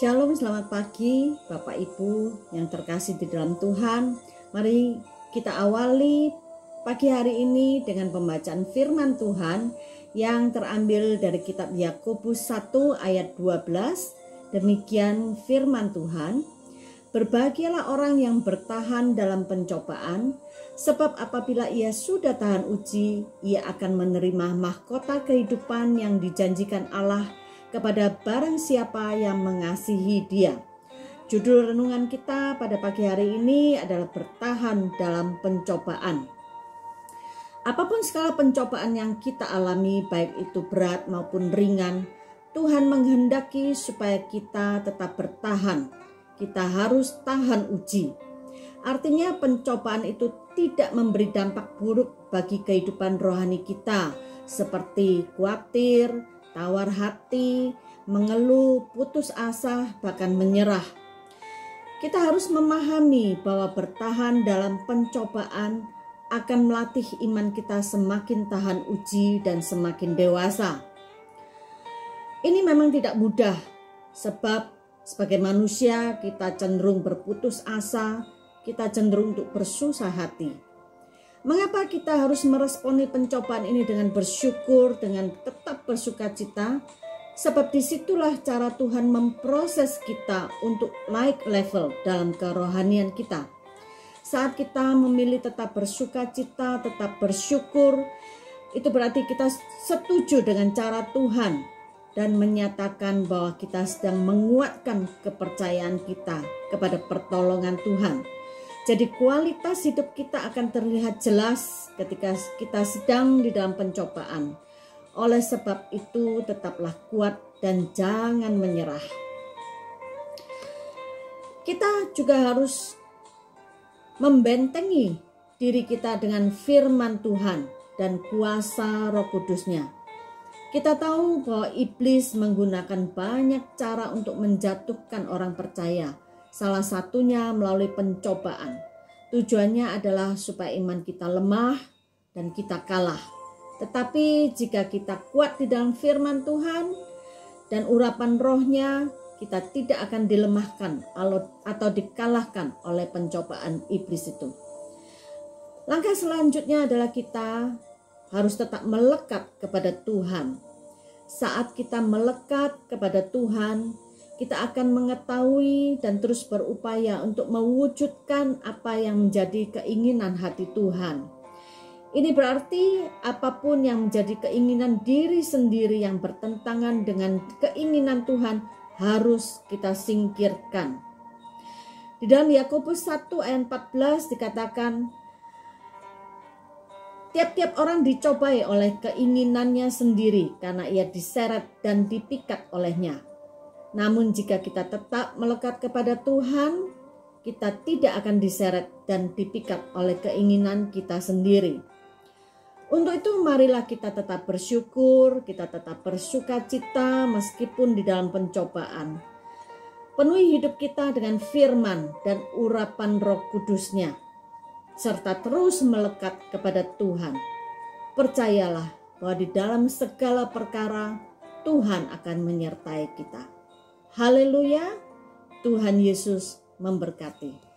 Shalom, selamat pagi Bapak Ibu yang terkasih di dalam Tuhan. Mari kita awali pagi hari ini dengan pembacaan firman Tuhan yang terambil dari kitab Yakobus 1 ayat 12. Demikian firman Tuhan. Berbahagialah orang yang bertahan dalam pencobaan, sebab apabila ia sudah tahan uji, ia akan menerima mahkota kehidupan yang dijanjikan Allah kepada barang siapa yang mengasihi Dia. Judul renungan kita pada pagi hari ini adalah bertahan dalam pencobaan. Apapun skala pencobaan yang kita alami, baik itu berat maupun ringan, Tuhan menghendaki supaya kita tetap bertahan. Kita harus tahan uji. Artinya pencobaan itu tidak memberi dampak buruk bagi kehidupan rohani kita, seperti khawatir, tawar hati, mengeluh, putus asa, bahkan menyerah. Kita harus memahami bahwa bertahan dalam pencobaan akan melatih iman kita semakin tahan uji dan semakin dewasa. Ini memang tidak mudah, sebab sebagai manusia kita cenderung berputus asa, kita cenderung untuk bersusah hati. Mengapa kita harus meresponi pencobaan ini dengan bersyukur, dengan tetap bersukacita? Sebab disitulah cara Tuhan memproses kita untuk naik level dalam kerohanian kita. Saat kita memilih tetap bersukacita, tetap bersyukur, itu berarti kita setuju dengan cara Tuhan dan menyatakan bahwa kita sedang menguatkan kepercayaan kita kepada pertolongan Tuhan. Jadi kualitas hidup kita akan terlihat jelas ketika kita sedang di dalam pencobaan. Oleh sebab itu tetaplah kuat dan jangan menyerah. Kita juga harus membentengi diri kita dengan firman Tuhan dan kuasa Roh Kudus-Nya. Kita tahu bahwa iblis menggunakan banyak cara untuk menjatuhkan orang percaya. Salah satunya melalui pencobaan. Tujuannya adalah supaya iman kita lemah dan kita kalah. Tetapi jika kita kuat di dalam firman Tuhan dan urapan rohnya, kita tidak akan dilemahkan atau dikalahkan oleh pencobaan iblis itu. Langkah selanjutnya adalah kita harus tetap melekat kepada Tuhan. Saat kita melekat kepada Tuhan, kita akan mengetahui dan terus berupaya untuk mewujudkan apa yang menjadi keinginan hati Tuhan. Ini berarti apapun yang menjadi keinginan diri sendiri yang bertentangan dengan keinginan Tuhan harus kita singkirkan. Di dalam Yakobus 1 ayat 14 dikatakan, tiap-tiap orang dicobai oleh keinginannya sendiri karena ia diseret dan dipikat olehnya. Namun jika kita tetap melekat kepada Tuhan, kita tidak akan diseret dan dipikat oleh keinginan kita sendiri. Untuk itu marilah kita tetap bersyukur, kita tetap bersukacita meskipun di dalam pencobaan. Penuhi hidup kita dengan firman dan urapan Roh Kudus-Nya, serta terus melekat kepada Tuhan. Percayalah bahwa di dalam segala perkara Tuhan akan menyertai kita. Haleluya, Tuhan Yesus memberkati.